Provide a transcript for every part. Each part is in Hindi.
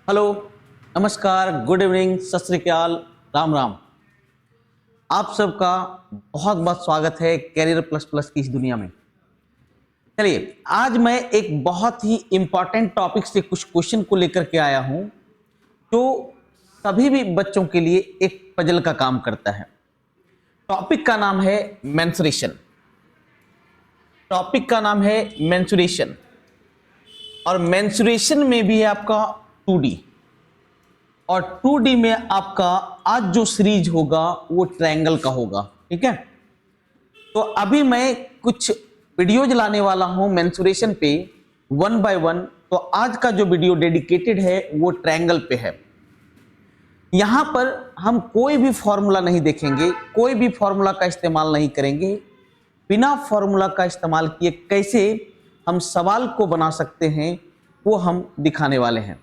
हेलो, नमस्कार, गुड इवनिंग, सत श्री अकाल, राम राम। आप सबका बहुत बहुत स्वागत है कैरियर प्लस प्लस की इस दुनिया में। चलिए, आज मैं एक बहुत ही इंपॉर्टेंट टॉपिक से कुछ क्वेश्चन को लेकर के आया हूं जो सभी भी बच्चों के लिए एक पजल का काम करता है। टॉपिक का नाम है मेंस्ट्रुएशन। टॉपिक का नाम है मेंस्ट्रुएशन और मेंस्ट्रुएशन में भी है आपका 2D और 2D में आपका आज जो सीरीज होगा वो ट्रायंगल का होगा। ठीक है, तो अभी मैं कुछ वीडियोज लाने वाला हूं मेंस्ट्रुएशन पे 1 बाय 1। तो आज का जो वीडियो डेडिकेटेड है वो ट्रायंगल पे है। यहां पर हम कोई भी फॉर्मूला नहीं देखेंगे, कोई भी फॉर्मूला का इस्तेमाल नहीं करेंगे। बिना फॉर्मूला का इस्तेमाल किए कैसे हम सवाल को बना सकते हैं वो हम दिखाने वाले हैं।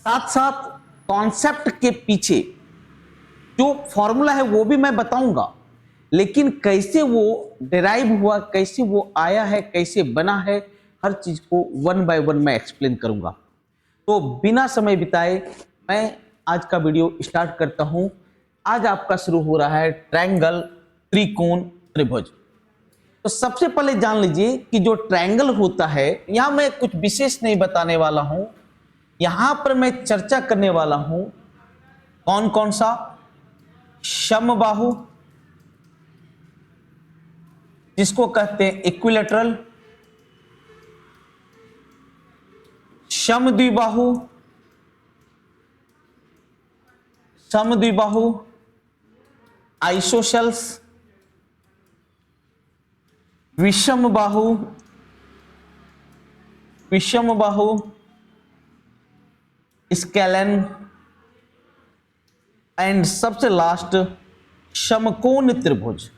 साथ साथ कॉन्सेप्ट के पीछे जो फॉर्मूला है वो भी मैं बताऊंगा, लेकिन कैसे वो डिराइव हुआ, कैसे वो आया है, कैसे बना है, हर चीज को 1 बाय 1 मैं एक्सप्लेन करूंगा। तो बिना समय बिताए मैं आज का वीडियो स्टार्ट करता हूं। आज आपका शुरू हो रहा है ट्रायंगल, त्रिकोण, त्रिभुज। तो सबसे पहले जान लीजिए कि जो ट्रायंगल होता है, यहां मैं कुछ विशेष नहीं बताने वाला हूं। यहां पर मैं चर्चा करने वाला हूं कौन कौन सा, समबाहु जिसको कहते हैं इक्विलैटरल, समद्विबाहु, समद्विबाहु, आइसोसेल्स, विषमबाहु, विषमबाहु, स्केलन एंड सबसे लास्ट समकोण त्रिभुज।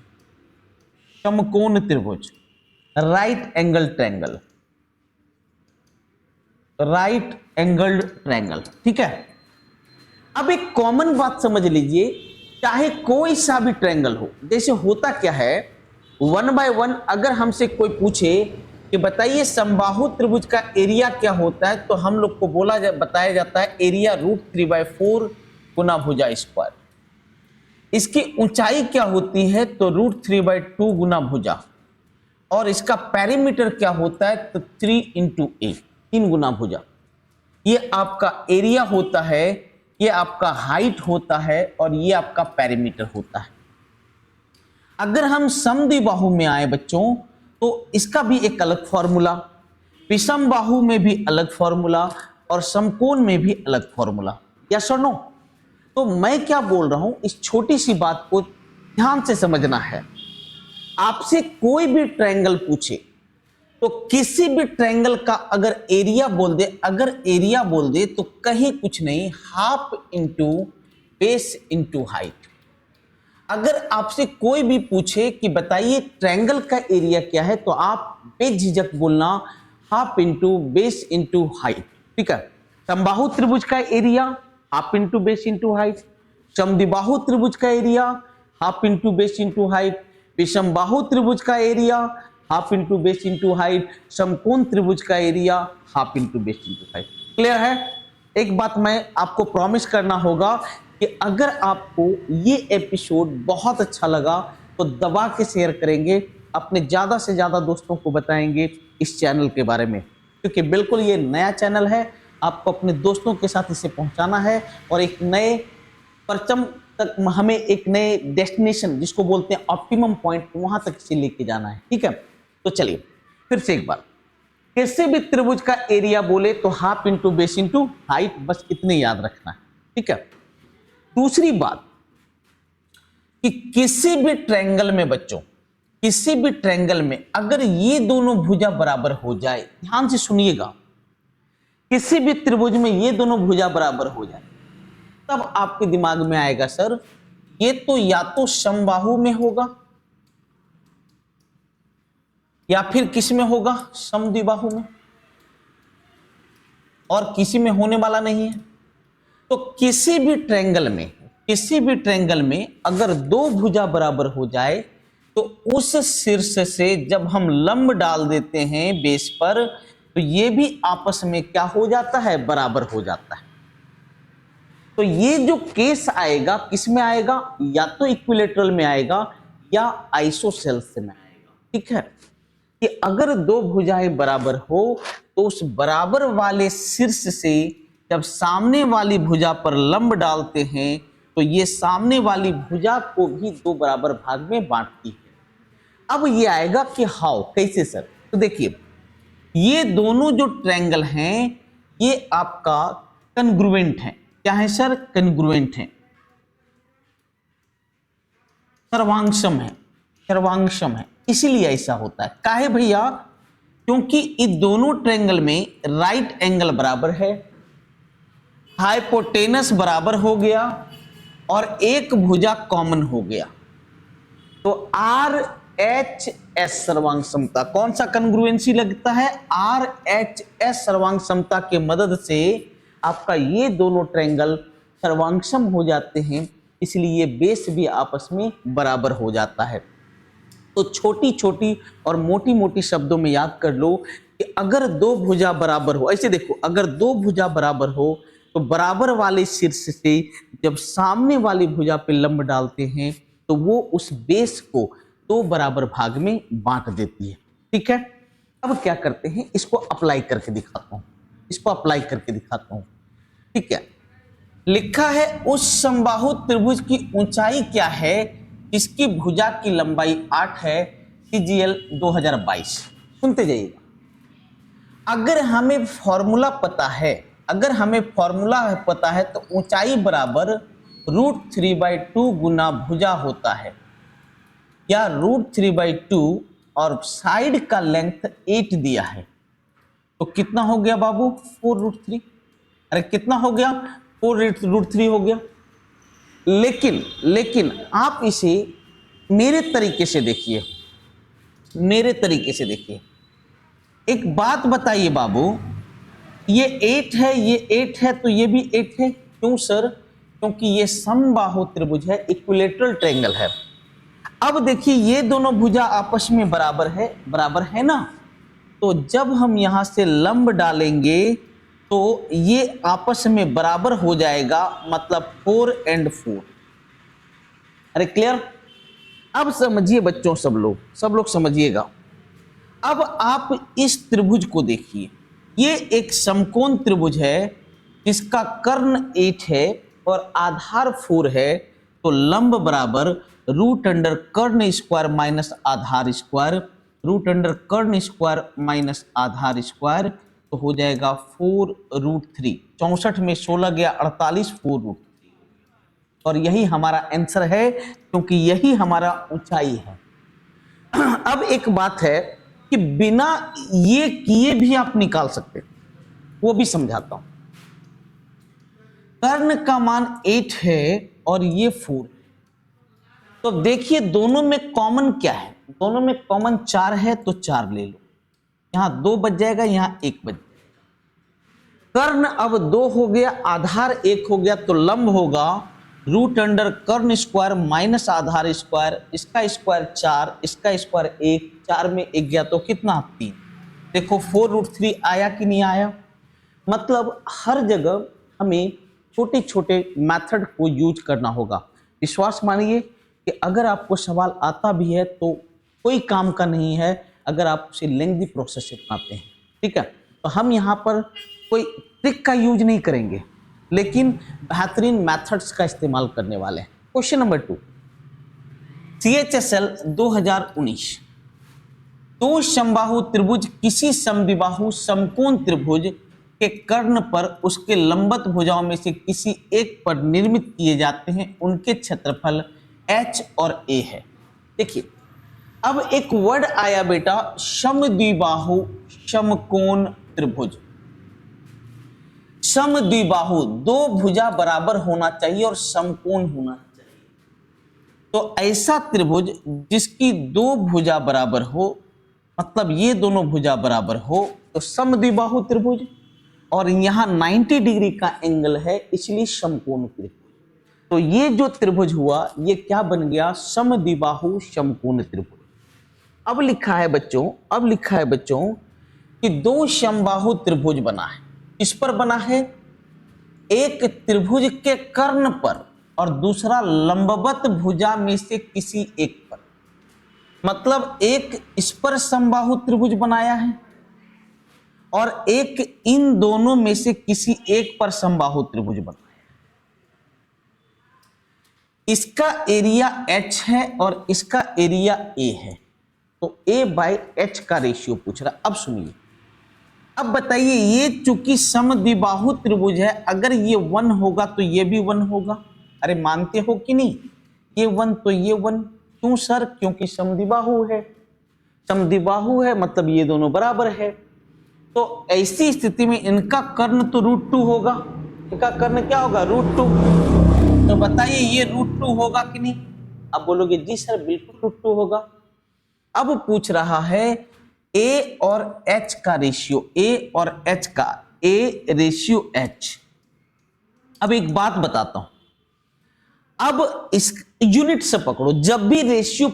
समकोण त्रिभुज, right angle triangle, right angle triangle. ठीक है, अब एक कॉमन बात समझ लीजिए, चाहे कोई सा भी ट्रायंगल हो, जैसे होता क्या है 1 बाय 1 अगर हमसे कोई पूछे कि बताइए समबाहु त्रिभुज का एरिया क्या होता है, तो हम लोग को बताया जाता है एरिया √3/4 गुना भुजा स्क्वायर। इसकी ऊंचाई क्या होती है तो √3/2 गुना भुजा, और इसका पेरीमीटर क्या होता है तो 3 × A, 3 गुना भुजा। ये आपका एरिया होता है, ये आपका हाइट होता है और ये आपका पेरीमीटर होता है। अगर हम समद्विबाहु में आए बच्चों तो इसका भी एक अलग फॉर्मूला, विषमबाहु में भी अलग फॉर्मूला और समकोण में भी अलग फॉर्मूला। यस और नो? तो मैं क्या बोल रहा हूं, इस छोटी सी बात को ध्यान से समझना है। आपसे कोई भी ट्रायंगल पूछे तो किसी भी ट्रायंगल का अगर एरिया बोल दे, अगर एरिया बोल दे तो कहीं कुछ नहीं, half into base into height. अगर आपसे कोई भी पूछे कि बताइए ट्रायंगल का एरिया क्या है, तो आप बेझिझक बोलना half into base into height. ठीक है, समबाहु त्रिभुज का area half into base into height, समद्विबाहु त्रिभुज का area half into base into height, विषमबाहु त्रिभुज का area half into base into height, समकोण त्रिभुज का area half into base into height. Clear है? एक बात मैं आपको प्रॉमिस करना होगा कि अगर आपको ये एपिसोड बहुत अच्छा लगा तो दबा के शेयर करेंगे, अपने ज़्यादा से ज़्यादा दोस्तों को बताएंगे इस चैनल के बारे में, क्योंकि बिल्कुल ये नया चैनल है। आपको अपने दोस्तों के साथ इसे पहुंचाना है और एक नए परचम तक, हमें एक नए डेस्टिनेशन जिसको बोलते हैं ऑप्टिमम पॉइंट, वहां तक इसे लेके जाना है। ठीक है, तो चलिए फिर से एक बार, किसी भी त्रिभुज का एरिया बोले तो half into base into height, बस इतने याद रखना है। ठीक है, दूसरी बात कि किसी भी ट्रायंगल में बच्चों, किसी भी ट्रायंगल में अगर ये दोनों भुजा बराबर हो जाए, ध्यान से सुनिएगा, किसी भी त्रिभुज में ये दोनों भुजा बराबर हो जाए, तब आपके दिमाग में आएगा सर ये तो या तो समबाहु में होगा या फिर किस में होगा, समद्विबाहु में, और किसी में होने वाला नहीं है। तो किसी भी ट्रायंगल में, किसी भी ट्रायंगल में अगर दो भुजा बराबर हो जाए तो उस शीर्ष से जब हम लंब डाल देते हैं बेस पर, तो ये भी आपस में क्या हो जाता है, बराबर हो जाता है। तो ये जो केस आएगा किस में आएगा, या तो इक्विलेटरल में आएगा या आइसोसेल्स में आएगा। ठीक है, कि अगर दो भुजाएं बराबर हो तो उस बराबर वाले शीर्ष से जब सामने वाली भुजा पर लंब डालते हैं तो ये सामने वाली भुजा को भी दो बराबर भाग में बांटती है। अब ये आएगा कि हाउ, कैसे सर? तो देखिए, ये दोनों जो ट्रायंगल हैं ये आपका कन्ग्रुएंट है। क्या है सर? कन्ग्रुएंट है, सर्वांगसम है, सर्वांगसम है। इसीलिए ऐसा होता है। काहे भैया? क्योंकि इन दोनों ट्रायंगल में राइट एंगल बराबर है, हाइपोटेनस बराबर हो गया और एक भुजा कॉमन हो गया। तो आर एच एस सर्वांग समता, कौन सा कन्ग्रुएंसी लगता है? आर एच एस सर्वांग समता के मदद से आपका ये दोनों ट्रायंगल सर्वांगसम हो जाते हैं, इसलिए बेस भी आपस में बराबर हो जाता है। तो छोटी छोटी और मोटी मोटी शब्दों में याद कर लो कि अगर दो भुजा बराबर हो, ऐसे देखो, अगर दो भुजा बराबर हो तो बराबर वाले शीर्ष से जब सामने वाली भुजा पे लंब डालते हैं तो वो उस बेस को दो बराबर भाग में बांट देती है। ठीक है, अब क्या करते हैं, इसको अप्लाई करके दिखाता हूं, इसको अप्लाई करके दिखाता हूं। ठीक है, लिखा है उस समबाहु त्रिभुज की ऊंचाई क्या है जिसकी भुजा की लंबाई 8 है, CGL 2022। सुनते जाइएगा। अगर हमें फॉर्मूला पता है, अगर हमें फॉर्मूला पता है तो ऊंचाई बराबर √3/2 गुना भुजा होता है, या √3/2 और साइड का लेंथ 8 दिया है, तो कितना हो गया बाबू? 4√3। अरे कितना हो गया? 4√3 हो गया। लेकिन आप इसे मेरे तरीके से देखिए, मेरे तरीके से देखिए। एक बात बताइए बाबू, ये 8 है, ये 8 है, तो ये भी 8 है। क्यों सर? क्योंकि ये समबाहु त्रिभुज है, इक्विलेटरल ट्रायंगल है। अब देखिए, ये दोनों भुजा आपस में बराबर है ना? तो जब हम यहां से लंब डालेंगे तो ये आपस में बराबर हो जाएगा, मतलब 4 और 4। अरे क्लियर? अब समझिए बच्चों, सब लोग समझिएगा। अब आप इस त्रिभुज को देखिए, ये एक समकोण त्रिभुज है जिसका कर्ण 8 है और आधार 4 है, तो लंब बराबर √ कर्ण स्क्वायर माइनस आधार स्क्वायर, √ कर्ण स्क्वायर माइनस आधार स्क्वायर, तो हो जाएगा 4√3। 64 में 16 गया 48, 4√3। और यही हमारा आंसर है, क्योंकि यही हमारा ऊंचाई है। अब एक बात है कि बिना ये किए भी आप निकाल सकते, वो भी समझाता हूं। कर्ण का मान 8 है और ये 4 है, तो देखिए दोनों में कॉमन क्या है? दोनों में कॉमन 4 है, तो 4 ले लो, यहां 2 बच जाएगा, यहां 1 बच जाएगा। कर्ण अब 2 हो गया, आधार 1 हो गया, तो लंब होगा √ कर्ण स्क्वायर माइनस आधार स्क्वायर, इसका स्क्वायर 4, इसका स्क्वायर 1, 4 में 1 गया तो कितना? 3। देखो 4√3 आया कि नहीं आया? मतलब हर जगह हमें छोटे छोटे मेथड को यूज करना होगा। विश्वास मानिए कि अगर आपको सवाल आता भी है तो कोई काम का नहीं है अगर आप उसे लेंथी प्रोसेस से बनाते हैं। ठीक है, तो हम यहाँ पर कोई ट्रिक का यूज नहीं करेंगे, लेकिन बेहतरीन मेथड्स का इस्तेमाल करने वाले हैं। Question number 2, CHSL 2019। दो समबाहु त्रिभुज किसी समद्विबाहु समकोण त्रिभुज के कर्ण पर उसके लंबवत भुजाओं में से किसी एक पर निर्मित किए जाते हैं, उनके क्षेत्रफल H और A है। देखिए, अब एक वर्ड आया बेटा, समद्विबाहु समकोण त्रिभुज। समद्विबाहु, दो भुजा बराबर होना चाहिए और समकोण होना चाहिए। तो ऐसा त्रिभुज जिसकी दो भुजा बराबर हो, मतलब ये दोनों भुजा बराबर हो, तो समद्विबाहु त्रिभुज। और यहां 90 डिग्री का एंगल है, इसलिए समकोण त्रिभुज। तो ये जो त्रिभुज हुआ, ये क्या बन गया? समद्विबाहु समकोण त्रिभुज। अब लिखा है बच्चों कि दो समबाहु त्रिभुज बना है। किस पर बना है? एक त्रिभुज के कर्ण पर और दूसरा लंबवत भुजा में से किसी एक पर, मतलब एक इस पर समबाहु त्रिभुज बनाया है और एक इन दोनों में से किसी एक पर समबाहु त्रिभुज बनाया। इसका एरिया H है और इसका एरिया A है, तो A बाय H का रेशियो पूछ रहा। अब सुनिए, अब बताइए, ये चूंकि समद्विबाहु त्रिभुज है, अगर ये 1 होगा तो ये भी 1 होगा। अरे मानते हो कि नहीं? ये 1 तो ये 1। क्यों सर? क्योंकि समद्विबाहु है। समद्विबाहु है मतलब ये दोनों बराबर है। तो ऐसी स्थिति में इनका कर्ण तो √2 होगा। इनका कर्ण क्या होगा? √2। तो बताइए ये √2 होगा कि नहीं? अब बोलोगे जी सर बिल्कुल √2 होगा। अब पूछ रहा है A और H का रेशियो, A और H का, A रेशियो H। अब एक बात बताता हूं, अब इस यूनिट से पकड़ो। जब भी रेशियो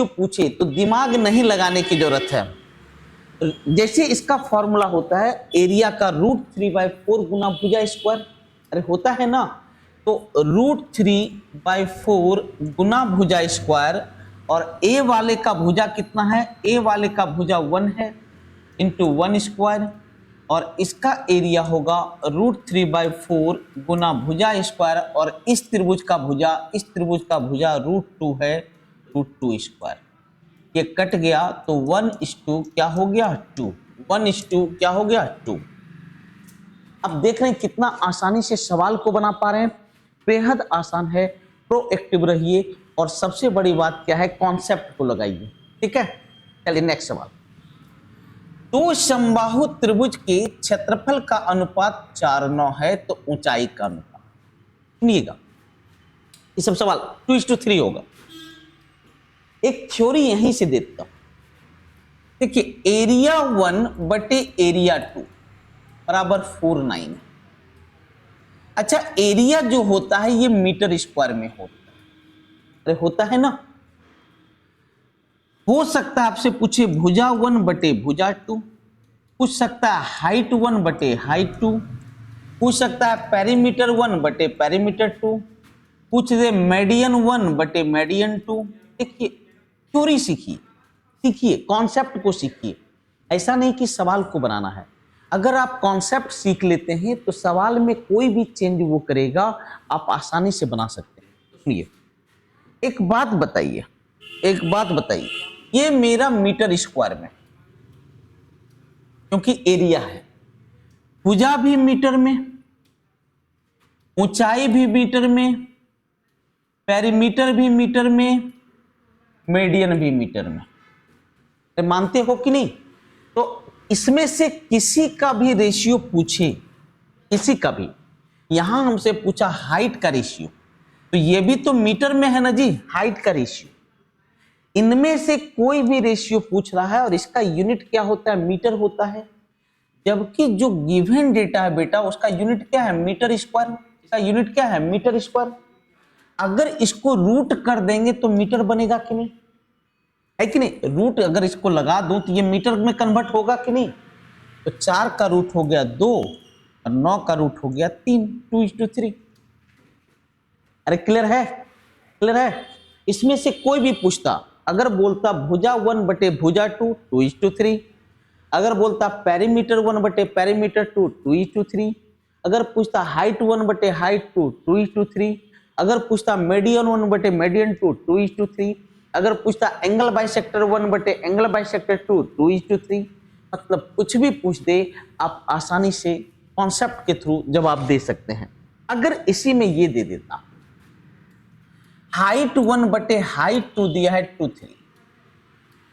पूछे तो दिमाग नहीं लगाने की जरूरत है। जैसे इसका फॉर्मूला होता है एरिया का √3/4 गुना भुजा स्क्वायर, अरे होता है ना, तो √3/4 गुना भुजा स्क्वायर, और A वाले का भुजा कितना है? A वाले का भुजा 1 है इंटू 1 स्क्वायर, और इसका एरिया होगा √3/4 गुना भुजा स्क्वायर, और इस त्रिभुज का भुजा √2 है, √2 स्क्वायर। ये कट गया तो 1:2 क्या हो गया? 2। 1:2 क्या हो गया? 2। अब देख रहे हैं कितना आसानी से सवाल को बना पा रहे हैं। बेहद आसान है, प्रोएक्टिव रहिए, और सबसे बड़ी बात क्या है? कॉन्सेप्ट को लगाइए। ठीक है, चलिए नेक्स्ट सवाल। दो समबाहु त्रिभुज के क्षेत्रफल का अनुपात 4:9 है, तो ऊंचाई का अनुपात सुनिएगा। ये सब सवाल 2:3 होगा। एक थ्योरी यहीं से देता हूं। देखिए, एरिया 1 बटे एरिया 2 बराबर 49 है। अच्छा, एरिया जो होता है ये मीटर स्क्वायर में होता है। अरे होता है ना। हो सकता है आपसे पूछे भुजा 1 बटे भुजा 2, पूछ सकता है हाइट 1 बटे हाइट 2, पूछ सकता है पेरीमीटर 1 बटे पेरीमीटर 2, पूछ दे मीडियन 1 बटे मीडियन 2। देखिए, थ्योरी सीखिए, कॉन्सेप्ट को सीखिए। ऐसा नहीं कि सवाल को बनाना है। अगर आप कॉन्सेप्ट सीख लेते हैं तो सवाल में कोई भी चेंज वो करेगा, आप आसानी से बना सकते हैं। सुनिए, एक बात बताइए, ये मेरा मीटर स्क्वायर में, क्योंकि एरिया है, भुजा भी मीटर में, ऊंचाई भी मीटर में, पेरीमीटर भी मीटर में, मीडियन भी मीटर में। मानते हो कि नहीं? तो इसमें से किसी का भी रेशियो पूछे, किसी का भी, यहां हमसे पूछा हाइट का रेशियो, तो ये भी तो मीटर में है ना जी, हाइट का रेशियो। इनमें से कोई भी रेशियो पूछ रहा है और इसका यूनिट क्या होता है? मीटर होता है। जबकि जो गिवन डेटा है बेटा, उसका यूनिट क्या है? Metre square. इसका यूनिट क्या है? Metre square. अगर इसको रूट कर देंगे तो मीटर बनेगा कि नहीं? है कि नहीं? रूट अगर इसको लगा दूं तो ये मीटर में कन्वर्ट होगा कि नहीं? तो 4 का रूट हो गया 2 और 9 का रूट हो गया 3, 2:3। अरे क्लियर है? इसमें से कोई भी पूछता, अगर बोलता भुजा 1 बटे भुजा 2, 2:3। अगर बोलता पेरीमीटर 1 बटे पेरीमीटर 2, 2:3। अगर पूछता हाइट 1 बटे हाइट 2, 2:3। अगर पूछता मीडियन 1 बटे मीडियन 2, 2:3। अगर पूछता एंगल बाइसेक्टर 1 बटे एंगल बाइसेक्टर 2, 2:3। मतलब कुछ भी पूछ दे, आप आसानी से कॉन्सेप्ट के थ्रू जवाब दे सकते हैं। अगर इसी में ये दे देता हाइट 1 बटे हाइट 2 दिया है 2:3,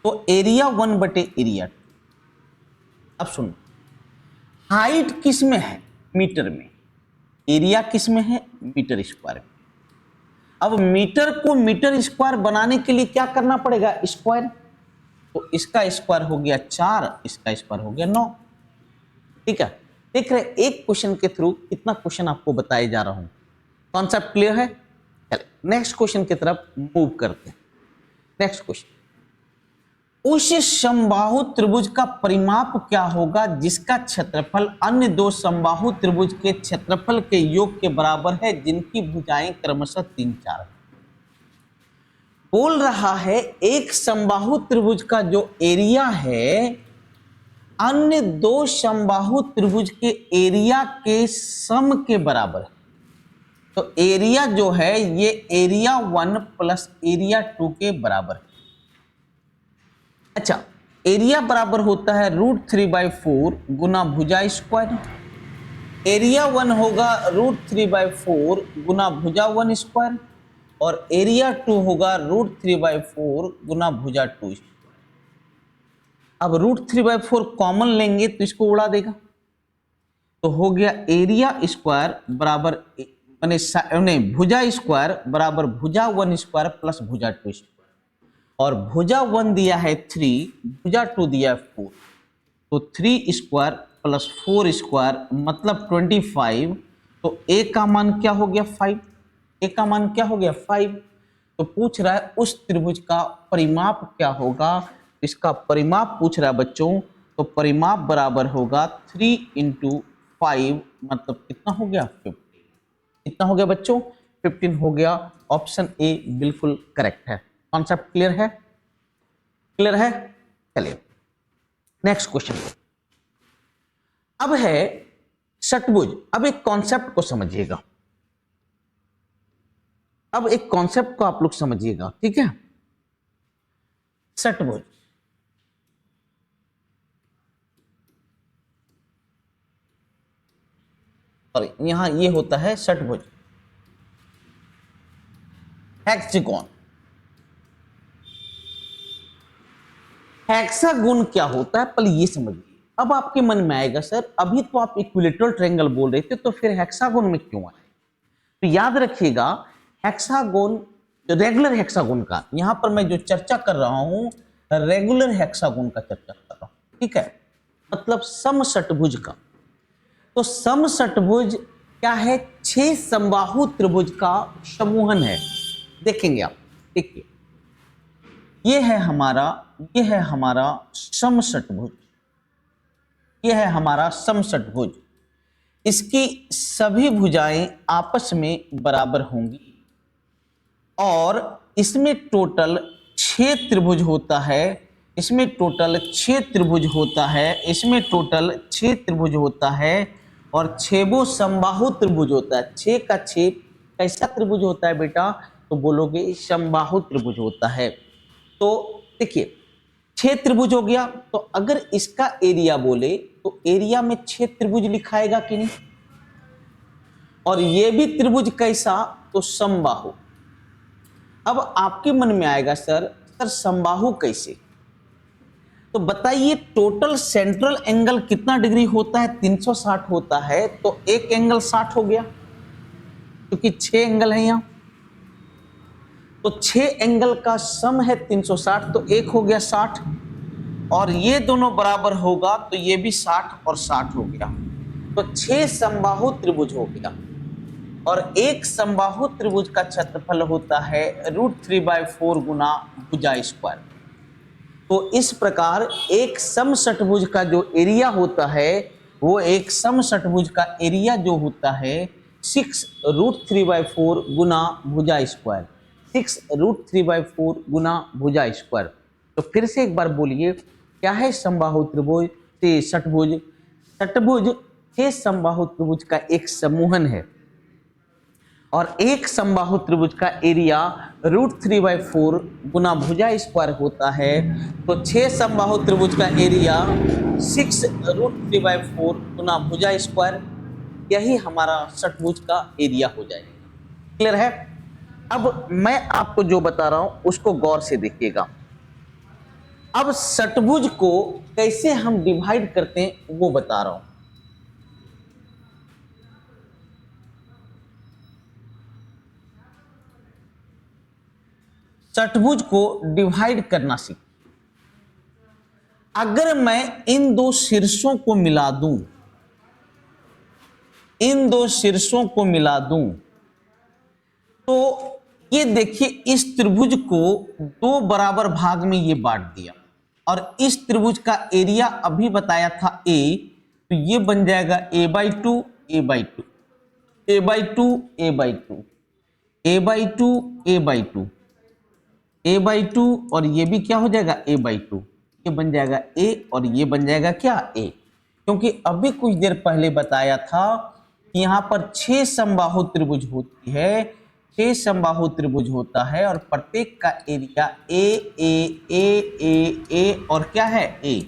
तो एरिया 1 बटे एरिया 2। अब सुनो, हाइट किस में है? मीटर में। एरिया किस में है? मीटर स्क्वायर में। अब मीटर को मीटर स्क्वायर बनाने के लिए क्या करना पड़ेगा? स्क्वायर। तो इसका स्क्वायर हो गया 4, इसका स्क्वायर हो गया 9। ठीक है, देख रहे एक क्वेश्चन के थ्रू कितना क्वेश्चन आपको बताए जा रहा हूं। कॉन्सेप्ट क्लियर है? चलिए नेक्स्ट क्वेश्चन की तरफ मूव करते हैं। नेक्स्ट क्वेश्चन, उस समबाहु त्रिभुज का परिमाप क्या होगा जिसका क्षेत्रफल अन्य दो समबाहु त्रिभुज के क्षेत्रफल के योग के बराबर है जिनकी भुजाएं क्रमशः 3, 4। बोल रहा है एक समबाहु त्रिभुज का जो एरिया है अन्य दो समबाहु त्रिभुज के एरिया के सम के बराबर है। तो एरिया जो है ये एरिया 1 प्लस एरिया 2 के बराबर है। अच्छा, एरिया बराबर होता है √3/4 गुना भुजा स्क्वायर। एरिया 1 होगा √3/4 गुना भुजा 1 स्क्वायर और एरिया 2 होगा √3/4 गुना भुजा 2 स्क्वायर। अब √3/4 कॉमन लेंगे तो इसको उड़ा देगा, तो हो गया एरिया स्क्वायर बराबर माने भुजा स्क्वायर बराबर भुजा 1 स्क्वायर प्लस भुजा 2 स्क्वायर। और भुजा 1 दिया है 3, भुजा 2 दिया है 4, तो 3 स्क्वायर प्लस 4 स्क्वायर मतलब 25। तो ए का मान क्या हो गया 5, ए का मान क्या हो गया 5। तो पूछ रहा है उस त्रिभुज का परिमाप क्या होगा, इसका परिमाप पूछ रहा है बच्चों। तो परिमाप बराबर होगा 3 × 5 मतलब कितना हो गया 15। कितना हो गया बच्चों 15 हो गया। ऑप्शन ए बिल्कुल करेक्ट है। कॉन्सेप्ट क्लियर है, क्लियर है। चलिए नेक्स्ट क्वेश्चन। अब है षटभुज। अब एक कॉन्सेप्ट को समझिएगा, अब एक कॉन्सेप्ट को आप लोग समझिएगा, ठीक है। षटभुज, और यहां ये होता है षटभुज, हेक्सागोन। हेक्सागोन क्या होता है पहले ये समझिए। अब आपके मन में आएगा सर अभी तो आप इक्विलेटरल ट्रायंगल बोल रहे थे तो फिर हेक्सागोन में क्यों आए। तो याद रखिएगा हेक्सागोन, रेगुलर हेक्सागोन का यहां पर मैं जो चर्चा कर रहा हूं रेगुलर हेक्सागोन का चर्चा कर रहा हूं, ठीक है, मतलब समषटभुज का। तो समषटभुज क्या है 6 समबाहु त्रिभुज का समूहन है। देखेंगे आप, देखिए ये है हमारा समषटभुज, ये है हमारा समषटभुज। इसकी सभी भुजाएं आपस में बराबर होंगी और इसमें टोटल 6 त्रिभुज होता है, इसमें टोटल 6 त्रिभुज होता है, इसमें टोटल 6 त्रिभुज होता है और 6 समबाहु त्रिभुज होता है। 6 का 6 कैसा त्रिभुज होता है बेटा, तो बोलोगे समबाहु त्रिभुज होता है। तो देखिए 6 त्रिभुज हो गया, तो अगर इसका एरिया बोले तो एरिया में 6 त्रिभुज लिखाएगा कि नहीं, और ये भी त्रिभुज कैसा, तो समबाहु। अब आपके मन में आएगा सर समबाहु कैसे, तो बताइए टोटल सेंट्रल एंगल कितना डिग्री होता है 360 होता है, तो एक एंगल 60 हो गया क्योंकि 6 एंगल है यहां, तो 6 एंगल का सम है 360, तो एक हो गया 60 और ये दोनों बराबर होगा तो ये भी 60 और 60 हो गया, तो 6 समबाहु त्रिभुज हो गया। और एक समबाहु त्रिभुज का क्षेत्रफल होता है √3/4 गुना भुजा स्क्वायर। तो इस प्रकार एक समषटभुज का जो एरिया होता है वो एक समषटभुज का एरिया जो होता है 6√3/4 गुना भुजा स्क्वायर, 6√3/4 गुना भुजा स्क्वायर। तो फिर से एक बार बोलिए क्या है समबाहु त्रिभुज से षटभुज। षटभुज 6 समबाहु त्रिभुज का एक समूहन है और एक समबाहु त्रिभुज का एरिया √3/4 गुना भुजा स्क्वायर होता है। तो 6 समबाहु त्रिभुज का एरिया 6√3/4 गुना भुजा स्क्वायर, यही हमारा षटभुज का एरिया हो जाएगा। क्लियर है। अब मैं आपको जो बता रहा हूं उसको गौर से देखिएगा। अब षटभुज को कैसे हम डिवाइड करते हैं वो बता रहा हूं। षटभुज को डिवाइड करना सीख। अगर मैं इन दो शीर्षों को मिला दूं, इन दो शीर्षों को मिला दूं, तो ये देखिए इस त्रिभुज को 2 बराबर भाग में ये बांट दिया। और इस त्रिभुज का एरिया अभी बताया था ए, तो ये बन जाएगा a by two, A by two, A by two, A by two, A by two, A by two, A by two, और ये भी क्या हो जाएगा a बाई टू, ये बन जाएगा a और ये बन जाएगा क्या a, क्योंकि अभी कुछ देर पहले बताया था कि यहाँ पर 6 समबाहु त्रिभुज होती है, 6 समबाहु त्रिभुज होता है और प्रत्येक का एरिया ए और क्या है a।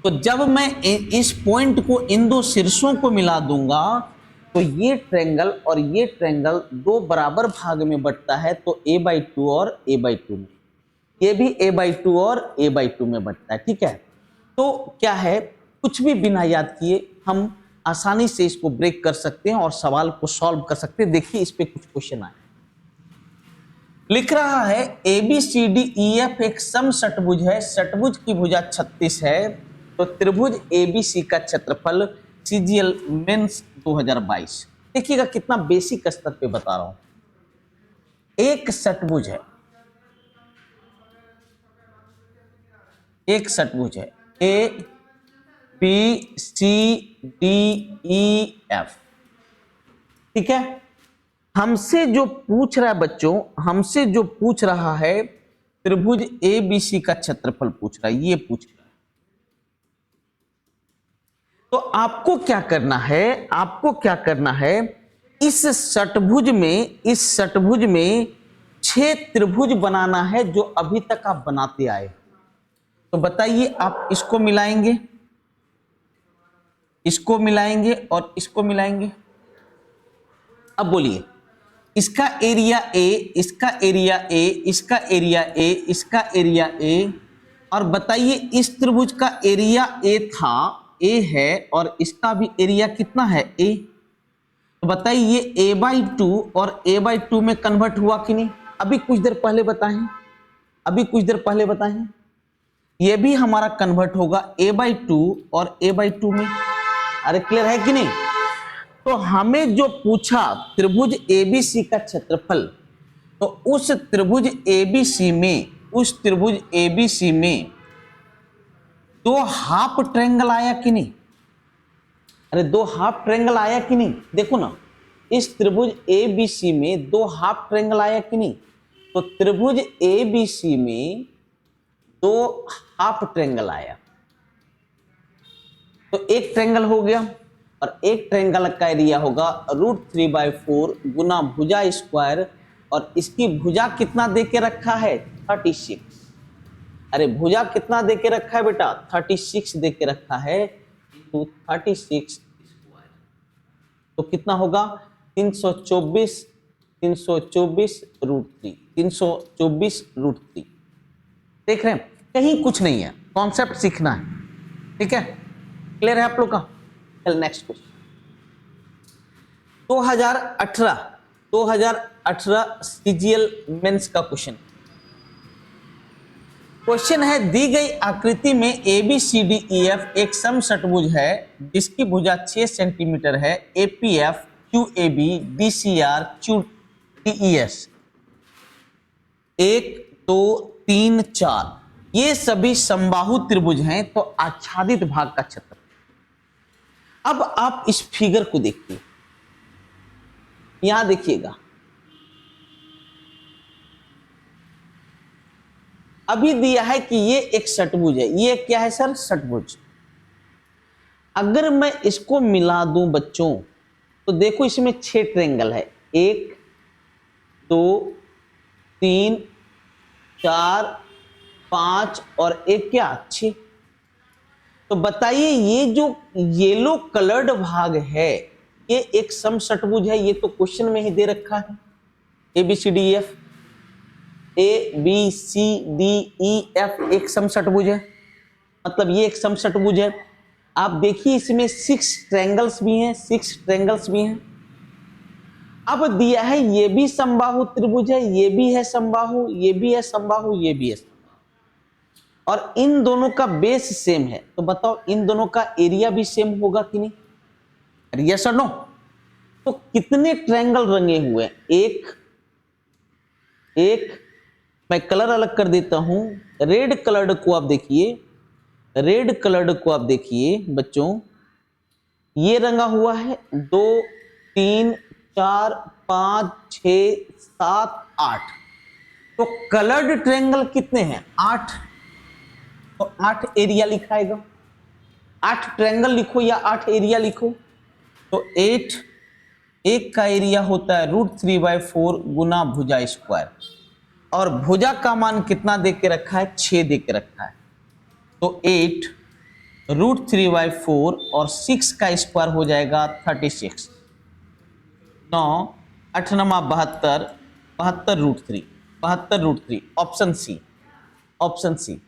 तो जब मैं इस पॉइंट को इन दो शीर्षों को मिला दूंगा तो ये ट्रायंगल और ये ट्रायंगल दो बराबर भाग में बंटता है, तो a बाई टू और a बाई टू में, ये भी a बाई टू और a बाई टू में बंटता है। ठीक है, तो क्या है, कुछ भी बिना याद किए हम आसानी से इसको ब्रेक कर सकते हैं और सवाल को सॉल्व कर सकते हैं। देखिए इस पे कुछ क्वेश्चन आए, लिख रहा है ABCDEF एक सम षटभुज है, षटभुज की भुजा 36 है, तो त्रिभुज ABC का क्षेत्रफल CGL मेंस 2022। देखिएगा कितना बेसिक स्तर पे बता रहा हूं। एक षटभुज है, एक षटभुज है ABCDEF। ठीक है, हमसे जो पूछ रहा है बच्चों, हमसे जो पूछ रहा है त्रिभुज ABC का क्षेत्रफल पूछ रहा है, ये पूछ रहा है। तो आपको क्या करना है, आपको क्या करना है, इस षटभुज में, इस षटभुज में 6 त्रिभुज बनाना है जो अभी तक आप बनाते आए। तो बताइए, आप इसको मिलाएंगे, इसको मिलाएंगे और इसको मिलाएंगे। अब बोलिए, इसका एरिया ए, इसका एरिया ए, इसका एरिया ए, इसका एरिया ए, और बताइए इस त्रिभुज का एरिया ए था, ए है, और इसका भी एरिया कितना है ए। तो बताइए ये ए बाई टू और ए बाई टू में कन्वर्ट हुआ कि नहीं। अभी कुछ देर पहले बताएं, अभी कुछ देर पहले बताएं, ये भी हमारा कन्वर्ट होगा ए बाई टू और ए बाई टू में। अरे क्लियर है कि नहीं। तो हमें जो पूछा त्रिभुज ABC का क्षेत्रफल, तो उस त्रिभुज ABC में, उस त्रिभुज ABC में दो हाफ ट्रायंगल आया कि नहीं। अरे दो हाफ ट्रायंगल आया कि नहीं, देखो ना, इस त्रिभुज ABC में दो हाफ ट्रायंगल आया कि नहीं। तो त्रिभुज ABC में दो हाफ ट्रायंगल आया, तो एक ट्रायंगल हो गया, और एक ट्रायंगल का एरिया होगा √3/4 गुना भुजा स्क्वायर, और इसकी भुजा कितना दे के रखा है 36। अरे भुजा कितना दे के रखा है बेटा, 36 दे के रखा है, तो 36 स्क्वायर, तो कितना होगा 324, 324 √3, 324 √3। देख रहे हैं, कहीं कुछ नहीं है, कॉन्सेप्ट सीखना है। ठीक है, क्लियर है आप लोग का। चल नेक्स्ट क्वेश्चन, 2018 CGL मेंस का क्वेश्चन। क्वेश्चन है, दी गई आकृति में ABCDEF एक सम षटभुज है जिसकी भुजा 6 सेंटीमीटर है, APF QAB DCR QDES 1 2 3 4 ये सभी समबाहु त्रिभुज हैं, तो आच्छादित भाग का क्षेत्र। अब आप इस फिगर को देखिए, यहां देखिएगा, अभी दिया है कि ये एक षटभुज है। ये क्या है सर, षटभुज। अगर मैं इसको मिला दूं बच्चों, तो देखो इसमें 6 ट्रायंगल है, 1 2 3 4 5 और एक क्या 6। तो बताइए ये जो येलो कलर्ड भाग है ये एक सम षटभुज है। ये तो क्वेश्चन में ही दे रखा है, ABCDEF, ABCDEF एक सम षटभुज है, मतलब ये एक सम षटभुज है। आप देखिए इसमें 6 ट्रायंगल्स भी हैं, 6 ट्रायंगल्स भी हैं। अब दिया है ये भी समबाहु त्रिभुज है, ये भी है समबाहु, ये भी है समबाहु, ये भी है समबाहु, और इन दोनों का बेस सेम है। तो बताओ इन दोनों का एरिया भी सेम होगा कि नहीं, यस और नो। तो कितने ट्रायंगल रंगे हुए हैं, 1 1 मैं कलर अलग कर देता हूं। रेड कलर्ड को आप देखिए, रेड कलर्ड को आप देखिए बच्चों, ये रंगा हुआ है 2 3 4 5 6 7 8। तो कलर्ड ट्रायंगल कितने हैं? 8। तो 8 एरिया लिखाएगा। 8 ट्रायंगल लिखो या 8 एरिया लिखो। तो 8, एक का एरिया होता है √3/4 गुना भुजा स्क्वायर, और भुजा का मान कितना दे के रखा है? 6 दे के रखा है। तो 8 √3/4 और 6 का स्क्वायर हो जाएगा 36। 9 8 नमा 72, 72 √3, option C, option C.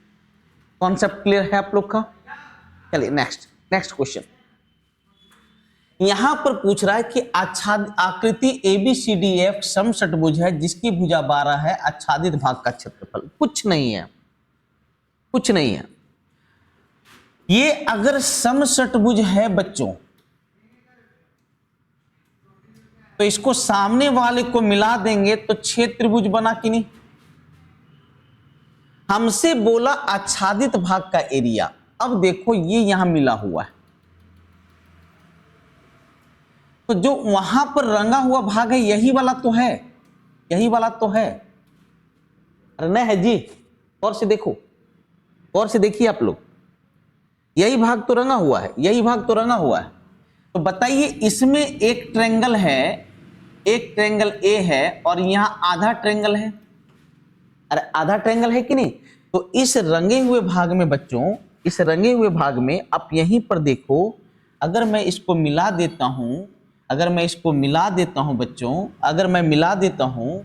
Concept clear है आप लोग का? चलिए नेक्स्ट क्वेश्चन। यहां पर पूछ रहा है कि आकृति ABCDF समषटभुज है जिसकी भुजा 12 है, आच्छादित भाग का क्षेत्रफल। कुछ नहीं है, कुछ नहीं है। ये अगर समषटभुज है बच्चों, तो इसको सामने वाले को मिला देंगे तो 6 त्रिभुज बना कि नहीं? हमसे बोला आच्छादित भाग का एरिया। अब देखो ये यहां मिला हुआ है, तो जो वहां पर रंगा हुआ भाग है यही वाला तो है, यही वाला तो है। अरे नहीं है जी, और से देखो, और से देखिए आप लोग, यही भाग तो रंगा हुआ है, यही भाग तो रंगा हुआ है। तो बताइए इसमें एक ट्रायंगल है, एक ट्रायंगल ए है और यहां आधा ट्रायंगल है। अरे आधा ट्रायंगल है कि नहीं? तो इस रंगे हुए भाग में बच्चों, इस रंगे हुए भाग में आप यहीं पर देखो, अगर मैं इसको मिला देता हूं, अगर मैं इसको मिला देता हूं बच्चों, अगर मैं मिला देता हूं,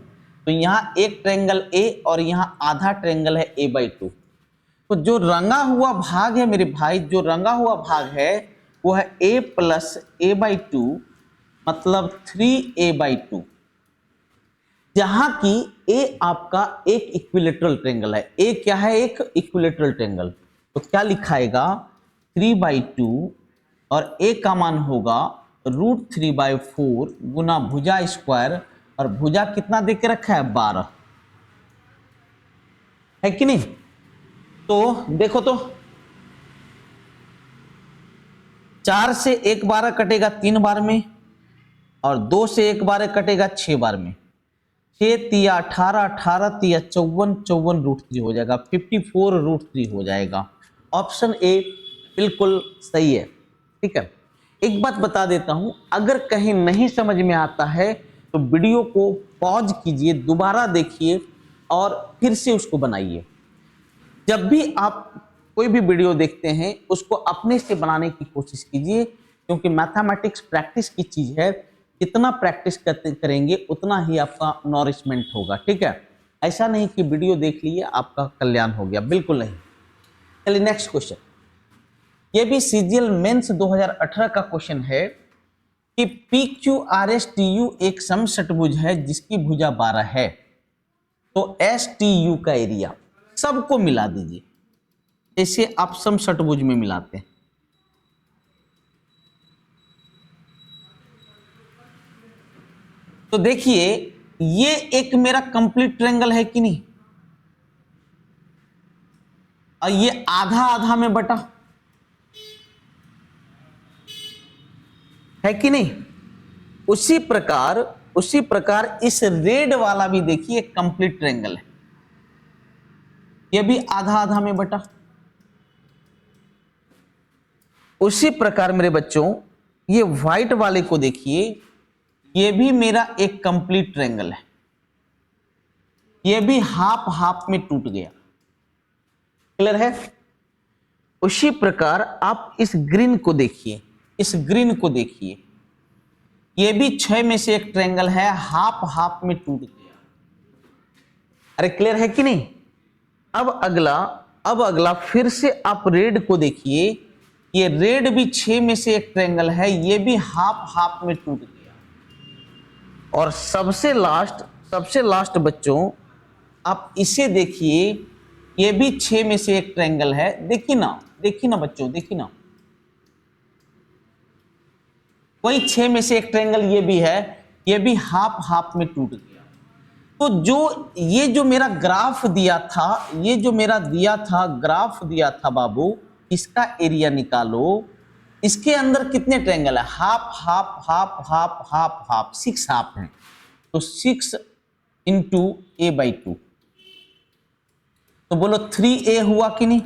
तो यहाँ एक ट्रायंगल ए और यहाँ आधा ट्रायंगल है a/2। तो जो रंगा हुआ भाग है मेरे भाई, जो रंगा हुआ भाग है वो है a + a/2, मतलब 3a/2, जहां की a आपका एक इक्विलेटरल ट्रायंगल है। a क्या है? एक इक्विलेटरल ट्रायंगल। तो क्या लिखाएगा? 3/2 और a का मान होगा √3/4 गुना भुजा स्क्वायर, और भुजा कितना दे के रखा है? 12 है कि नहीं? तो देखो तो 4 से 1 12 कटेगा 3 बार में, और 2 से 1 12 कटेगा 6 बार में। 6 तिया 18, 18 तिया 54, 54 √3 हो जाएगा, 54 √3 हो जाएगा। ऑप्शन ए बिल्कुल सही है। ठीक है, एक बात बता देता हूं, अगर कहीं नहीं समझ में आता है तो वीडियो को पॉज कीजिए, दोबारा देखिए और फिर से उसको बनाइए। जब भी आप कोई भी वीडियो देखते हैं उसको अपने से बनाने की कोशिश कीजिए, क्योंकि मैथमेटिक्स प्रैक्टिस की चीज है। जितना प्रैक्टिस करेंगे उतना ही आपका नॉरिशमेंट होगा। ठीक है, ऐसा नहीं कि वीडियो देख लिए आपका कल्याण हो गया, बिल्कुल नहीं। चलिए नेक्स्ट क्वेश्चन। ये भी CGL मेंस 2018 का क्वेश्चन है कि PQRSTU एक समषटभुज है जिसकी भुजा 12 है। तो STU का एरिया सबको मिला दीजिए, जैसे आप समषटभुज में मिलाते हैं। तो देखिए ये एक मेरा कंप्लीट ट्रायंगल है कि नहीं, और ये आधा आधा में बटा है कि नहीं? उसी प्रकार इस रेड वाला भी देखिए कंप्लीट ट्रायंगल है, ये भी आधा आधा में बटा। उसी प्रकार मेरे बच्चों ये व्हाइट वाले को देखिए, ये भी मेरा एक कंप्लीट ट्रायंगल है, ये भी हाफ हाफ में टूट गया। क्लियर है? उसी प्रकार आप इस ग्रीन को देखिए, इस ग्रीन को देखिए, ये भी 6 में से एक ट्रायंगल है, हाफ हाफ में टूट गया। अरे क्लियर है कि नहीं? अब अगला फिर से आप रेड को देखिए, ये रेड भी 6 में से एक ट्रायंगल है, ये भी हाफ हाफ में टूट गया। और सबसे लास्ट बच्चों आप इसे देखिए, ये भी 6 में से एक ट्रायंगल है। देखिए ना बच्चों, देखिए ना, वही 6 में से एक ट्रायंगल ये भी है, ये भी हाफ हाफ में टूट गया। तो जो ये जो मेरा ग्राफ दिया था, ये जो मेरा दिया था ग्राफ दिया था बाबू, इसका एरिया निकालो। इसके अंदर कितने ट्रायंगल है? Half half half half half half, 6 half हैं। तो 6 इंटू a/2, तो बोलो 3a हुआ कि नहीं?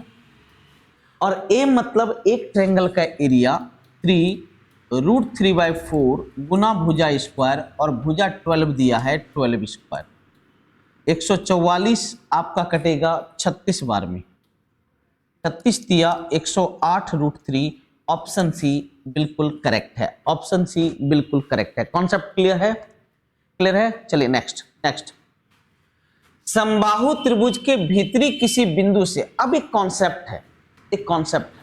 और a मतलब एक ट्रायंगल का एरिया 3√3/4 गुना भुजा स्क्वायर, और भुजा 12 दिया है, 12 स्क्वायर। 144 आपका कटेगा 36 बार में, 36 दिया 108√3। ऑप्शन सी बिल्कुल करेक्ट है, ऑप्शन सी बिल्कुल करेक्ट है। कॉन्सेप्ट क्लियर है? क्लियर है? चलिए नेक्स्ट। समबाहु त्रिभुज के भीतरी किसी बिंदु से, अब एक कॉन्सेप्ट है, एक कॉन्सेप्ट है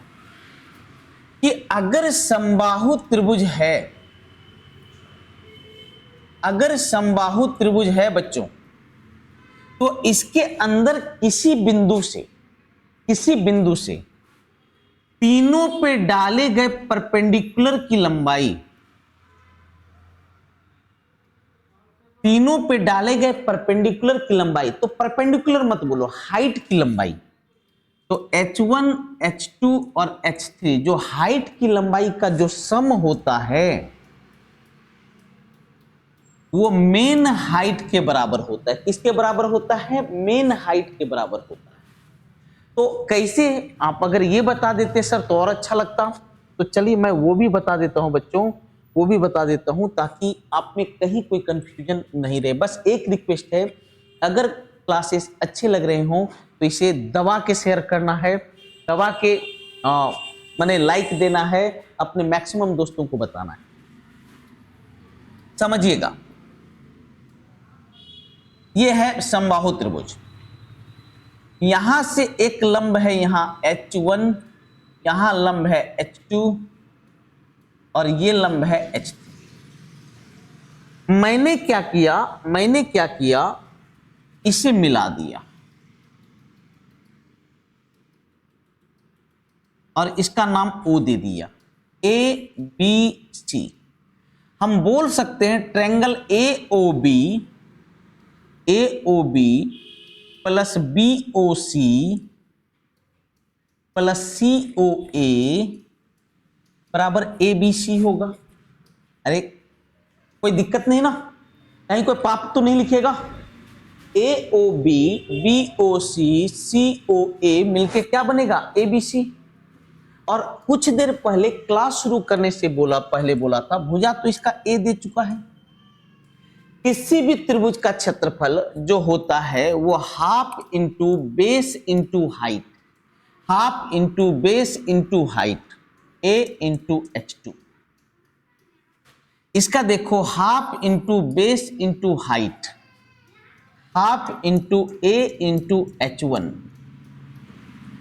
कि अगर समबाहु त्रिभुज है, अगर समबाहु त्रिभुज है बच्चों, तो इसके अंदर किसी बिंदु से तीनों पे डाले गए परपेंडिकुलर की लंबाई, तीनों पे डाले गए परपेंडिकुलर की लंबाई, तो परपेंडिकुलर मत बोलो, हाइट की लंबाई, तो h1 h2 और h3 जो हाइट की लंबाई का जो सम होता है वो मेन हाइट के बराबर होता है। किसके बराबर होता है? मेन हाइट के बराबर होता है। तो कैसे? आप अगर ये बता देते सर तो और अच्छा लगता, तो चलिए मैं वो भी बता देता हूं बच्चों, वो भी बता देता हूं ताकि आप में कहीं कोई कंफ्यूजन नहीं रहे। बस एक रिक्वेस्ट है, अगर क्लासेस अच्छे लग रहे हों तो इसे दबा के शेयर करना है, दबा के माने लाइक देना है, अपने मैक्सिमम दोस्तों को बताना है। समझिएगा, यह है समबाहु त्रिभुज। यहां से एक लंब है यहां h1, यहां लंब है h2 और ये लंब है h3। मैंने क्या किया, इसे मिला दिया और इसका नाम O दे दिया, ABC। हम बोल सकते हैं triangle AOB plus BOC plus COA बराबर ABC होगा। अरे कोई दिक्कत नहीं ना, कहीं कोई पाप तो नहीं लिखेगा? AOB BOC COA मिलके क्या बनेगा? ABC। और कुछ देर पहले क्लास शुरू करने से पहले बोला था भुजा तो इसका A दे चुका है। किसी भी त्रिभुज का क्षेत्रफल जो होता है वो half into base into height, half into base into height, A into H2। इसका देखो half into base into height, half into A into H1,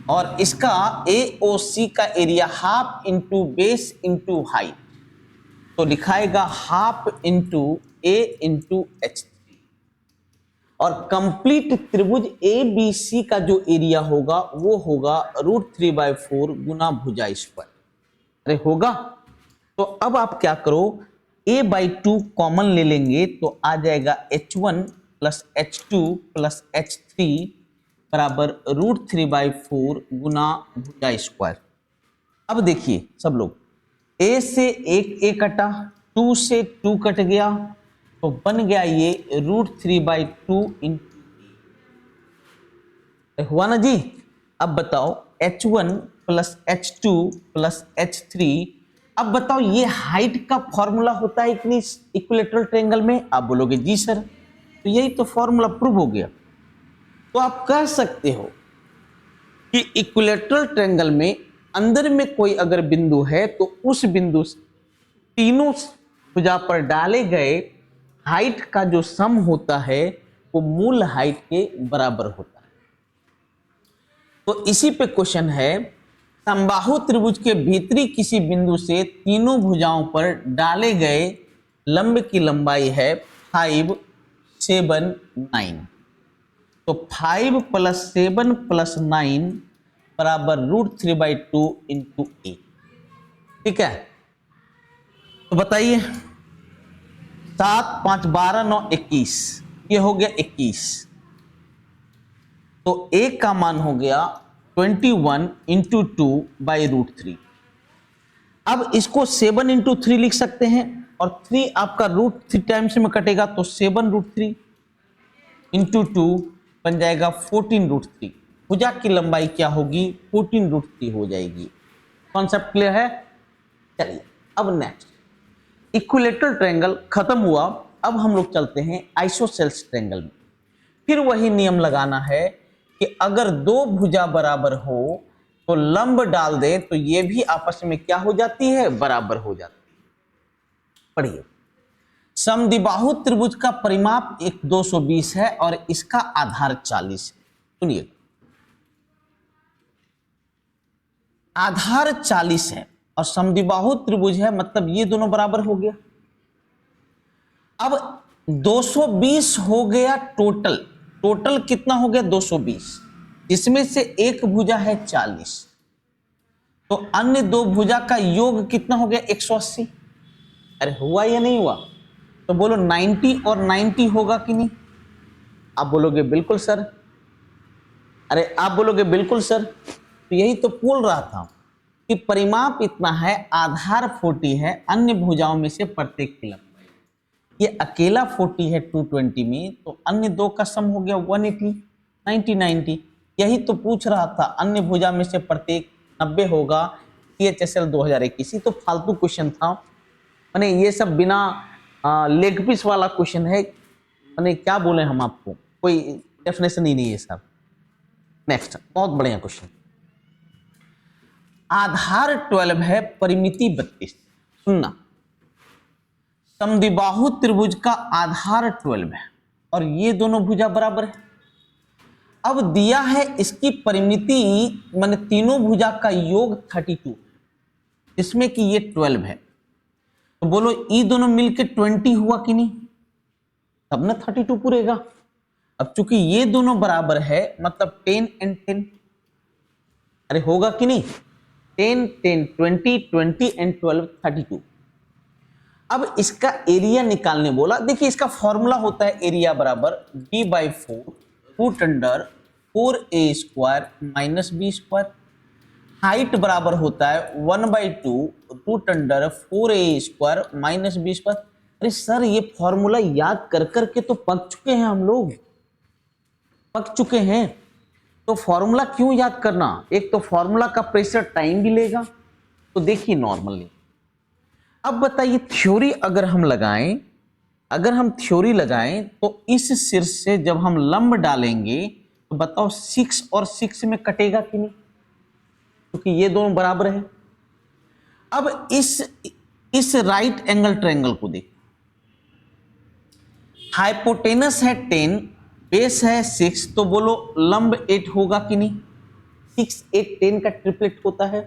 और इसका AOC का area half into base into height, तो लिखाएगा half into A into H3। और कंप्लीट त्रिभुज ABC का जो एरिया होगा वो होगा √3/4 गुना भुजा स्क्वायर। अरे होगा। तो अब आप क्या करो, a/2 कॉमन ले लेंगे तो आ जाएगा h1 plus h2 plus h3 बराबर √3/4 गुना भुजा स्क्वायर। अब देखिए सब लोग, a से एक a कटा, 2 से 2 कट गया, तो बन गया ये √3/2 हुआ ना जी। अब बताओ h1 plus h2 plus h3, अब बताओ ये हाइट का फॉर्मूला होता है इतनी इक्विलेटरल ट्रायंगल में? आप बोलोगे जी सर, तो यही तो फॉर्मूला प्रूव हो गया। तो आप कह सकते हो कि इक्विलेटरल ट्रायंगल में अंदर में कोई अगर बिंदु है तो उस बिंदु से तीनों भुजा पर डाले गए हाइट का जो सम होता है वो मूल हाइट के बराबर होता है। तो इसी पे क्वेश्चन है, समबाहु त्रिभुज के भीतरी किसी बिंदु से तीनों भुजाओं पर डाले गए लंब की लंबाई है 5, 7, 9। तो 5 प्लस 7 प्लस 9 बराबर √3/2 इंटू A। ठीक है, तो बताइए 7, 5, 12, 9, 21, ये हो गया 21, तो a का मान हो गया 21 इंटू 2/√3। अब इसको 7 इंटू 3 लिख सकते हैं, और 3 आपका √3 टाइम्स में कटेगा, तो 7√3 इंटू 2 बन जाएगा 14√3। भुजा की लंबाई क्या होगी? 14√3 हो जाएगी। कॉन्सेप्ट क्लियर है? चलिए अब नेक्स्ट, इक्विलेटरल ट्रायंगल खत्म हुआ, अब हम लोग चलते हैं आइसोसेल्स ट्रायंगल में। फिर वही नियम लगाना है कि अगर दो भुजा बराबर हो तो लंब डाल दे, तो ये भी आपस में क्या हो जाती है? बराबर हो जाती है। पढ़िए, समद्विबाहु त्रिभुज का परिमाप 220 है और इसका आधार 40 है। सुनिए, आधार 40 है और समद्विबाहु त्रिभुज है, मतलब ये दोनों बराबर हो गया। अब 220 हो गया टोटल, टोटल कितना हो गया? 220, जिसमें से एक भुजा है 40, तो अन्य दो भुजा का योग कितना हो गया? 180। अरे हुआ या नहीं हुआ? तो बोलो 90 और 90 होगा कि नहीं? आप बोलोगे बिल्कुल सर। अरे आप बोलोगे बिल्कुल सर। तो यही तो बोल रहा था कि परिमाप इतना है, आधार 40 है, अन्य भुजाओं में से प्रत्येक की लंबाई, ये अकेला 40 है 220 में, तो अन्य दो का सम हो गया 180, 90 90। यही तो पूछ रहा था, अन्य भुजा में से प्रत्येक 90 होगा, CHSL 2021। तो फालतू क्वेश्चन था, मैंने ये सब बिना लेग पीस वाला क्वेश्चन है, मैंने क्या बोले हम आपको, कोई डेफिनेशन ही नहीं है सर। नेक्स्ट, बहुत बढ़िया क्वेश्चन, आधार 12 है, परिमिति 32। सुनना, समद्विबाहु त्रिभुज का आधार 12 है और ये दोनों भुजा बराबर है। अब दिया है इसकी परिमिति, माने तीनों भुजा का योग 32, जिसमें कि ये 12 है, तो बोलो ये दोनों मिलके 20 हुआ कि नहीं? तब ना 32 पूरेगा। अब चूंकि ये दोनों बराबर है, मतलब 10 and 10, अरे होगा कि नहीं? 10 10 20 20 and 12 32। अब इसका एरिया निकालने बोला। देखिए इसका फॉर्मूला होता है एरिया बराबर b/4 root under 4a² minus b²। Height बराबर होता है 1/2 root under 4a² minus b²। अरे सर ये फॉर्मूला याद कर करके तो पक चुके हैं हम लोग, पक चुके हैं, तो फॉर्मूला क्यों याद करना? एक तो फॉर्मूला का प्रेशर टाइम भी लेगा। तो देखिए नॉर्मली, अब बताइए थ्योरी अगर हम लगाएं, अगर हम थ्योरी लगाएं तो इस शीर्ष से जब हम लंब डालेंगे तो बताओ 6 और 6 में कटेगा कि नहीं? क्योंकि ये दोनों बराबर है। अब इस राइट एंगल ट्रायंगल को देखो, हाइपोटेनस है 10, बेस है 6, तो बोलो लंब 8 होगा कि नहीं? 6 8 10 का ट्रिपलेट होता है।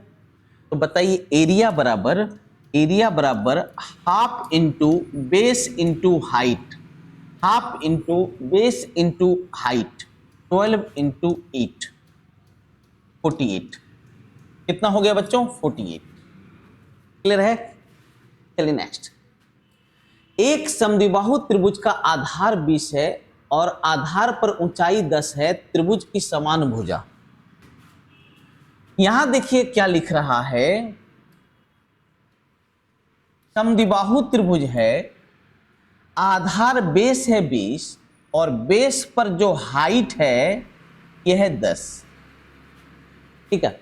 तो बताइए एरिया बराबर half into base into height, half into base into height, 12 into 8, 48। कितना हो गया बच्चों? 48। क्लियर है? चलिए नेक्स्ट, एक समद्विबाहु त्रिभुज का आधार 20 है और आधार पर ऊंचाई 10 है, त्रिभुज की समान भुजा। यहां देखिए क्या लिख रहा है, समद्विबाहु त्रिभुज है, आधार बेस है 20 और बेस पर जो हाइट है यह है 10। ठीक है,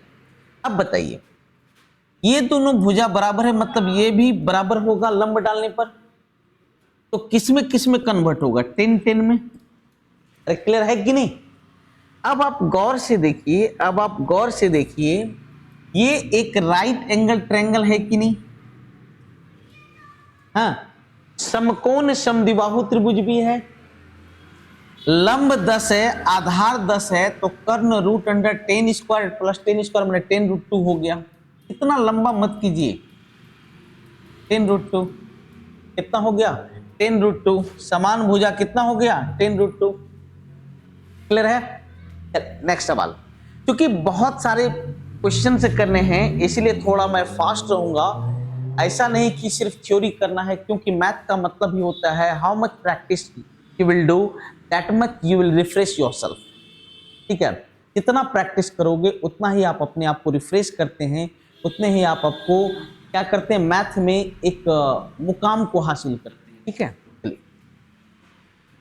अब बताइए ये दोनों भुजा बराबर है, मतलब ये भी बराबर होगा लंब डालने पर, तो किसमें कन्वर्ट होगा? 10 10 में। अरे क्लियर है कि नहीं? अब आप गौर से देखिए, अब आप गौर से देखिए, ये एक राइट एंगल ट्रायंगल है कि नहीं? हाँ, समकोण समद्विबाहु त्रिभुज भी है, लंब 10 है, आधार 10 है, तो कर्ण रूट अंडर 10² प्लस 10² मैंने 10√2 हो गया। इतना लंबा मत कीजिए, 10√2 कितना हो गया? 10√2। समान भुजा कितना हो गया? 10√2। क्लियर है? नेक्स्ट सवाल, क्योंकि बहुत सारे क्वेश्चन से करने हैं इसीलिए थोड़ा मैं फास्ट रहूंगा। ऐसा नहीं कि सिर्फ थ्योरी करना है, क्योंकि मैथ का मतलब ही होता है how much practice you will do, that much you will refresh yourself. ठीक है, जितना प्रैक्टिस करोगे उतना ही आप अपने आप को रिफ्रेश करते हैं, उतने ही आप आपको क्या करते हैं, मैथ में एक मुकाम को हासिल करते हैं। ठीक है,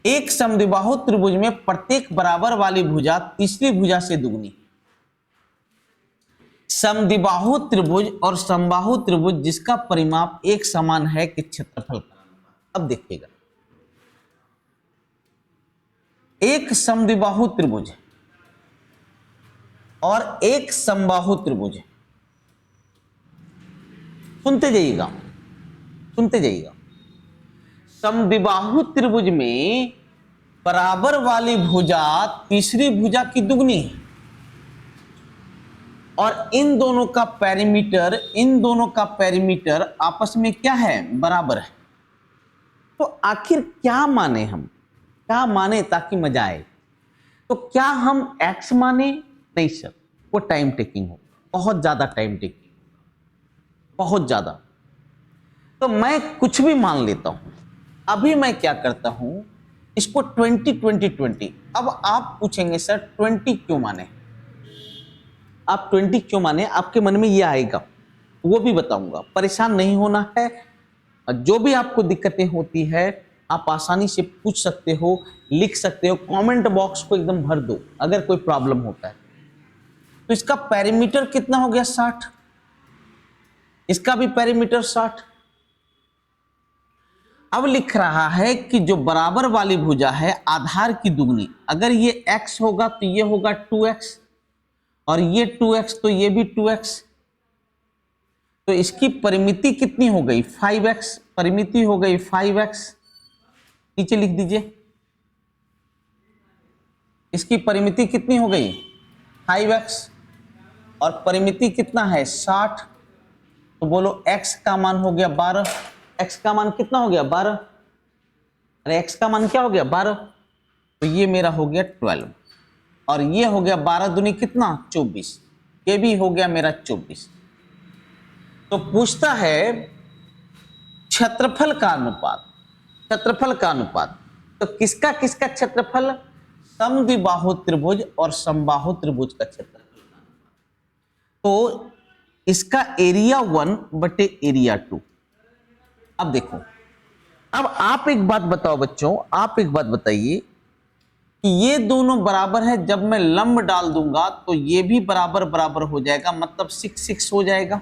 एक समद्विबाहु त्रिभुज में प्रत्येक बराबर वाली भुजा तीसरी भुजा से दुगनी। समद्विबाहु त्रिभुज और समबाहु त्रिभुज जिसका परिमाप एक समान है कि क्षेत्रफल का। अब देखिएगा, एक समद्विबाहु त्रिभुज और एक समबाहु त्रिभुज, सुनते जाइएगा, सुनते जाइएगा। समद्विबाहु त्रिभुज में बराबर वाली भुजा तीसरी भुजा की दुगनी है और इन दोनों का पेरीमीटर आपस में क्या है, बराबर है। तो आखिर क्या माने हम, क्या माने ताकि मजा आए? तो क्या हम x माने? नहीं सर, वो टाइम टेकिंग हो, बहुत ज्यादा टाइम टेकिंग, बहुत ज्यादा। तो मैं कुछ भी मान लेता हूं। अभी मैं क्या करता हूं, इसको 20-20-20। अब आप पूछेंगे सर 20 क्यों माने, आप 20 क्यों माने, आपके मन में ये आएगा, वो भी बताऊंगा। परेशान नहीं होना है, जो भी आपको दिक्कतें होती है आप आसानी से पूछ सकते हो, लिख सकते हो, कमेंट बॉक्स को एकदम भर दो अगर कोई प्रॉब्लम होता है। तो इसका पेरीमीटर कितना हो गया, 60, इसका भी पेरीमीटर 60। अब लिख रहा है कि जो बराबर वाली भुजा है आधार की दुगनी, अगर ये x होगा तो ये होगा 2x और ये 2x तो ये भी 2x, तो इसकी परिमिति कितनी हो गई, 5x, परिमिति हो गई 5x। नीचे लिख दीजिए, इसकी परिमिति कितनी हो गई, 5x और परिमिति कितना है, 60। तो बोलो x का मान हो गया 12, x का मान कितना हो गया, 12। अरे x का मान क्या हो गया, 12। तो ये मेरा हो गया 12 और ये हो गया 12 दूनी कितना, 24, ये भी हो गया मेरा 24। तो पूछता है क्षेत्रफल का अनुपात, क्षेत्रफल का अनुपात। तो किसका किसका क्षेत्रफल, समद्विबाहु त्रिभुज और समबाहु त्रिभुज का क्षेत्रफल। तो इसका एरिया 1 बटे एरिया 2। अब देखो, अब आप एक बात बताओ बच्चों, आप एक बात बताइए कि ये दोनों बराबर है, जब मैं लंब डाल दूंगा तो ये भी बराबर बराबर हो जाएगा, मतलब 6 हो जाएगा।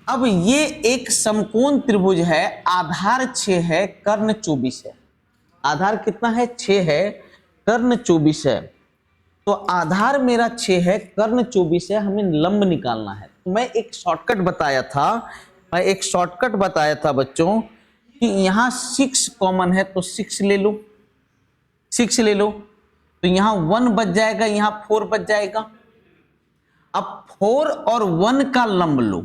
अब ये एक समकोण त्रिभुज है, आधार 6 है, कर्ण 24 है। आधार कितना है, 6 है, कर्ण 24 है। तो आधार मेरा 6 है, कर्ण 24 है, हमें लंब निकालना है। तो मैं एक शॉर्टकट बताया था, बच्चों कि यहाँ 6 कॉमन है तो 6 ले लो, 6 ले लो। तो यहाँ 1 बच जाएगा, यहाँ 4 बच जाएगा। अब 4 और 1 का लंब लो,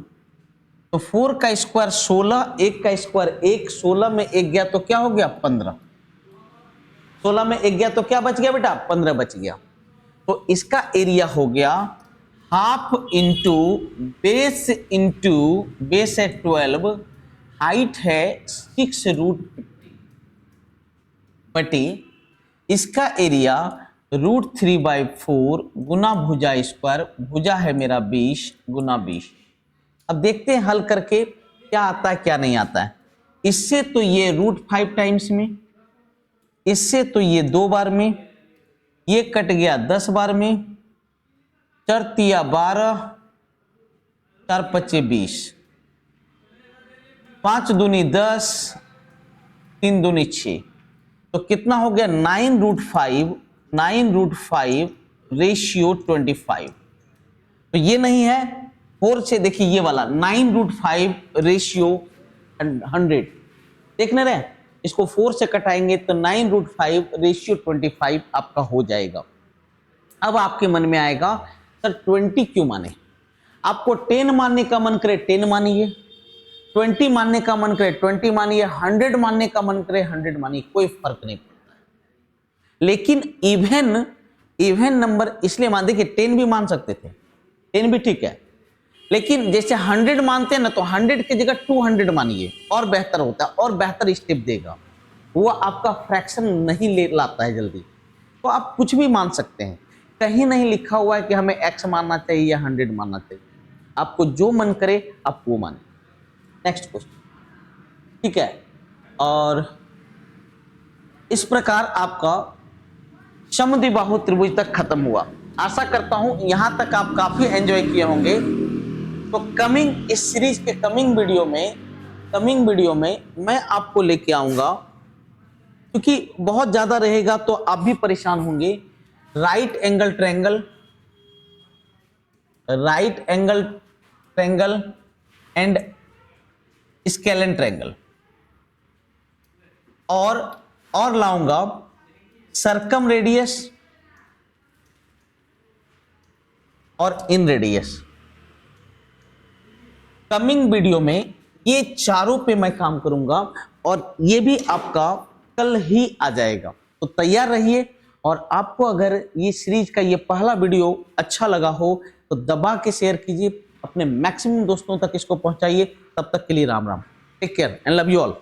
तो 4 का स्क्वायर 16, 1 का स्क्वायर 1, 16 में 1 गया तो क्या हो गया, 15। 16 में 1 गया तो क्या बच गया बेटा, 15 बच गया। तो इसका एरिया हो गया हाफ इंटू बेस है 12, हाइट है 6√50 बटे इसका एरिया √3/4 गुना भुजा स्क्वायर, भुजा है मेरा 20 गुना 20। अब देखते हैं हल करके क्या आता है क्या नहीं आता है। इससे तो ये √5 टाइम्स में, इससे तो ये 2 बार में, ये कट गया 10 बार में, 4 तिया 12, 4 पच्चे 20, 5 दूनी 10, 3 दूनी 6। तो कितना हो गया, 9√5 रेशियो 25। तो ये नहीं है, 4 से देखिए ये वाला 9√5 रेशियो 100, देखने रहे, इसको 4 से कटाएंगे तो 9√5 रेशियो 25 आपका हो जाएगा। अब आपके मन में आएगा सर 20 क्यों माने, आपको 10 मानने का मन करे 10 मानिए, 20 मानने का मन करे 20 मानिए, 100 मानने का मन करे 100 मानिए, कोई फर्क नहीं पड़ता है। लेकिन इवन नंबर इसलिए मान, देखिए 10 भी मान सकते थे, 10 भी ठीक है, लेकिन जैसे 100 मानते हैं ना, तो 100 की जगह 200 मानिए, और बेहतर होता है और बेहतर स्टेप देगा। वो आपका फ्रैक्शन नहीं ले लाता है जल्दी। तो आप कुछ भी मान सकते हैं, कहीं नहीं लिखा हुआ है कि हमें x मानना चाहिए या 100 मानना चाहिए। आपको जो मन करे आप वो माने। नेक्स्ट क्वेश्चन, ठीक है। और इस प्रकार आपका समद्विबाहु त्रिभुज तक खत्म हुआ। आशा करता हूं यहां तक आप काफी एंजॉय किए होंगे। तो कमिंग इस सीरीज के कमिंग वीडियो में मैं आपको लेके आऊंगा, क्योंकि बहुत ज्यादा रहेगा तो आप भी परेशान होंगे। Right angle triangle and scalene triangle, और लाऊंगा सर्कम रेडियस और इन रेडियस। कमिंग वीडियो में ये चारों पे मैं काम करूंगा और ये भी आपका कल ही आ जाएगा। तो तैयार रहिए। और आपको अगर ये सीरीज का ये पहला वीडियो अच्छा लगा हो तो दबा के शेयर कीजिए, अपने मैक्सिमम दोस्तों तक इसको पहुंचाइए। तब तक के लिए Ram Ram, take care and love you all.